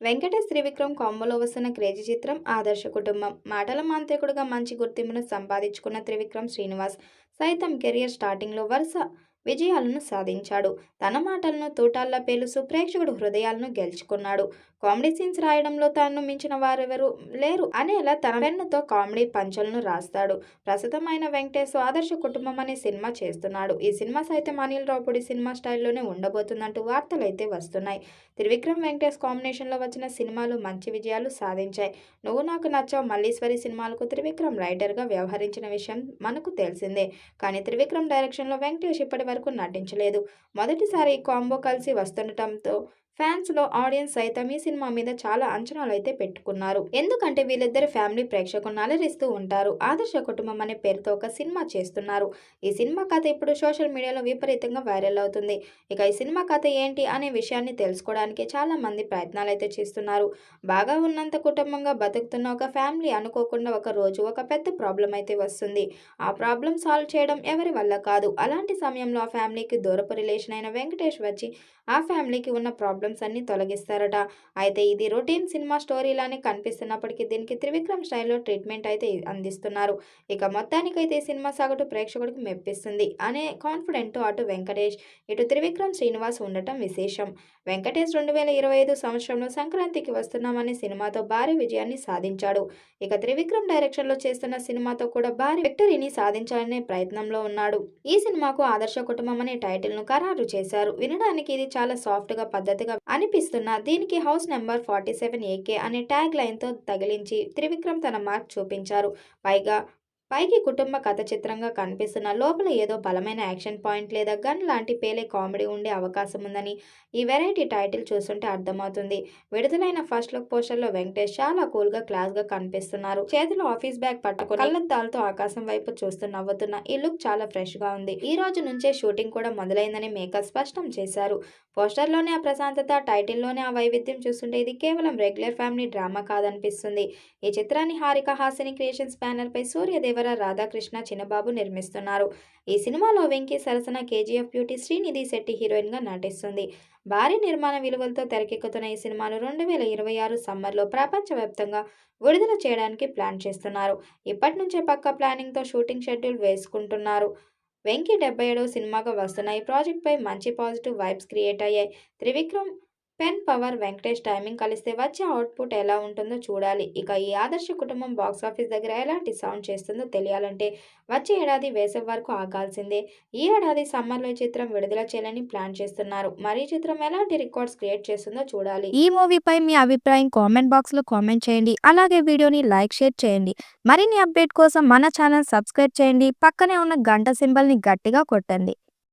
వెంకటేష్ త్రివిక్రమ్ కాంబోలో వస్తున్న క్రేజీ చిత్రం ఆదర్శ కుటుంబం. మాటల మాంత్రికుడుగా మంచి గుర్తింపును సంపాదించుకున్న త్రివిక్రమ్ శ్రీనివాస్ సైతం కెరియర్ స్టార్టింగ్లో వరుస విజయాలను సాధించాడు. తన మాటలను తూటాల్లా పేలుస్తూ ప్రేక్షకుడు హృదయాలను గెలుచుకున్నాడు. కామెడీ సీన్స్ రాయడంలో తనను మించిన వారెవరూ లేరు అనేలా తన పెన్నుతో కామెడీ పంచులను రాస్తాడు. ప్రస్తుతం ఆయన వెంకటేష్ ఆదర్శ కుటుంబం అనే సినిమా చేస్తున్నాడు. ఈ సినిమా సైతం అనిల్ రావుపూడి సినిమా స్టైల్లోనే ఉండబోతుందంటూ వార్తలైతే వస్తున్నాయి. త్రివిక్రమ్ వెంకటేష్ కాంబినేషన్లో వచ్చిన సినిమాలు మంచి విజయాలు సాధించాయి. నువ్వు నాకు నచ్చావు, మల్లీశ్వరి సినిమాలకు త్రివిక్రమ్ రైటర్గా వ్యవహరించిన విషయం మనకు తెలిసిందే. కానీ త్రివిక్రమ్ డైరెక్షన్లో వెంకటేష్ ఇప్పటి వరకు నటించలేదు. మొదటిసారి ఈ కాంబో కలిసి వస్తుండటంతో ఫ్యాన్స్లో ఆడియన్స్ సైతం ఈ సినిమా మీద చాలా అంచనాలు అయితే పెట్టుకున్నారు. ఎందుకంటే వీళ్ళిద్దరు ఫ్యామిలీ ప్రేక్షకులను అలరిస్తూ ఉంటారు. ఆదర్శ కుటుంబం అనే పేరుతో ఒక సినిమా చేస్తున్నారు. ఈ సినిమా కథ ఇప్పుడు సోషల్ మీడియాలో విపరీతంగా వైరల్ అవుతుంది. ఇక ఈ సినిమా కథ ఏంటి అనే విషయాన్ని తెలుసుకోవడానికి చాలా మంది ప్రయత్నాలు అయితే చేస్తున్నారు. బాగా ఉన్నంత కుటుంబంగా బతుకుతున్న ఒక ఫ్యామిలీ అనుకోకుండా ఒక రోజు ఒక పెద్ద ప్రాబ్లం అయితే వస్తుంది. ఆ ప్రాబ్లం సాల్వ్ చేయడం ఎవరి వల్ల కాదు. అలాంటి సమయంలో ఆ ఫ్యామిలీకి దూరపు రిలేషన్ అయిన వెంకటేష్ వచ్చి ఆ ఫ్యామిలీకి ఉన్న ప్రాబ్లమ్స్ అన్ని తొలగిస్తారట. అయితే ఇది రొటీన్ సినిమా స్టోరీలానే కనిపిస్తున్నప్పటికీ దీనికి త్రివిక్రమ్ స్టైల్లో ట్రీట్మెంట్ అయితే అందిస్తున్నారు. ఇక మొత్తానికైతే ఈ సినిమా సగటు ప్రేక్షకుడికి మెప్పిస్తుంది అనే కాన్ఫిడెంట్తో అటు వెంకటేష్ ఇటు త్రివిక్రమ్ శ్రీనివాస్ ఉండటం విశేషం. వెంకటేష్ 2025 సంవత్సరంలో సంక్రాంతికి వస్తున్నామనే సినిమాతో భారీ విజయాన్ని సాధించాడు. ఇక త్రివిక్రమ్ డైరెక్షన్లో చేస్తున్న సినిమాతో కూడా భారీ విక్టరీని సాధించాలనే ప్రయత్నంలో ఉన్నాడు. ఈ సినిమాకు ఆదర్శ కుటుంబం అనే టైటిల్ను ఖరారు చేశారు. వినడానికి ఇది చాలా సాఫ్ట్గా పద్ధతిగా అనిపిస్తున్నా దీనికి హౌస్ నెంబర్ 47AK అనే ట్యాగ్ లైన్తో తగిలించి త్రివిక్రమ్ తన మార్క్ చూపించారు. పైకి కుటుంబ కథ చిత్రంగా కనిపిస్తున్న లోపల ఏదో బలమైన యాక్షన్ పాయింట్ లేదా గన్ లాంటి పేలే కామెడీ ఉండే అవకాశం ఉందని ఈ వెరైటీ టైటిల్ చూస్తుంటే అర్థమవుతుంది. విడుదలైన ఫస్ట్ లుక్ పోస్టర్లో వెంకటేష్ చాలా కూల్గా క్లాస్గా కనిపిస్తున్నారు. చేతిలో ఆఫీస్ బ్యాగ్ పట్టుకుని కళ్ళద్దాలతో ఆకాశం వైపు చూస్తూ నవ్వుతున్న ఈ లుక్ చాలా ఫ్రెష్గా ఉంది. ఈ రోజు నుంచే షూటింగ్ కూడా మొదలైందని మేకర్స్ స్పష్టం చేశారు. పోస్టర్లోనే ఆ ప్రశాంతత, టైటిల్లోనే ఆ వైవిధ్యం చూస్తుంటే ఇది కేవలం రెగ్యులర్ ఫ్యామిలీ డ్రామా కాదనిపిస్తుంది. ఈ చిత్రాన్ని హారిక హాసిని క్రియేషన్స్ బ్యానర్పై సూర్యదేవర, రాధాకృష్ణ, చిన్నబాబు నిర్మిస్తున్నారు. ఈ సినిమాలో వెంకీ సరసన కేజీఎఫ్ బ్యూటీ శ్రీనిధి శెట్టి హీరోయిన్గా నటిస్తుంది. భారీ నిర్మాణ విలువలతో తెరకెక్కుతున్న ఈ సినిమాను 2026 సమ్మర్లో ప్రపంచవ్యాప్తంగా విడుదల చేయడానికి ప్లాన్ చేస్తున్నారు. ఇప్పటి నుంచే పక్కా ప్లానింగ్తో షూటింగ్ షెడ్యూల్ వేసుకుంటున్నారు. వెంకీ 77వ సినిమాగా వస్తున్న ఈ ప్రాజెక్ట్పై మంచి పాజిటివ్ వైబ్స్ క్రియేట్ అయ్యాయి. Trivikram pen power, Venkatesh timing కలిస్తే వచ్చే అవుట్పుట్ ఎలా ఉంటుందో చూడాలి. ఇక ఈ ఆదర్శ కుటుంబం బాక్సాఫీస్ దగ్గర ఎలాంటి సౌండ్ చేస్తుందో తెలియాలంటే వచ్చే ఏడాది వేసవి వరకు ఆగాల్సిందే. ఈ ఏడాది సమ్మర్లో ఈ చిత్రం విడుదల చేయాలని ప్లాన్ చేస్తున్నారు. మరి ఈ చిత్రం ఎలాంటి రికార్డ్స్ క్రియేట్ చేస్తుందో చూడాలి. ఈ మూవీపై మీ అభిప్రాయం కామెంట్ బాక్స్లో కామెంట్ చేయండి. అలాగే వీడియోని లైక్, షేర్ చేయండి. మరిన్ని అప్డేట్ కోసం మన ఛానల్ సబ్స్క్రైబ్ చేయండి. పక్కనే ఉన్న గంట సింబల్ని గట్టిగా కొట్టండి.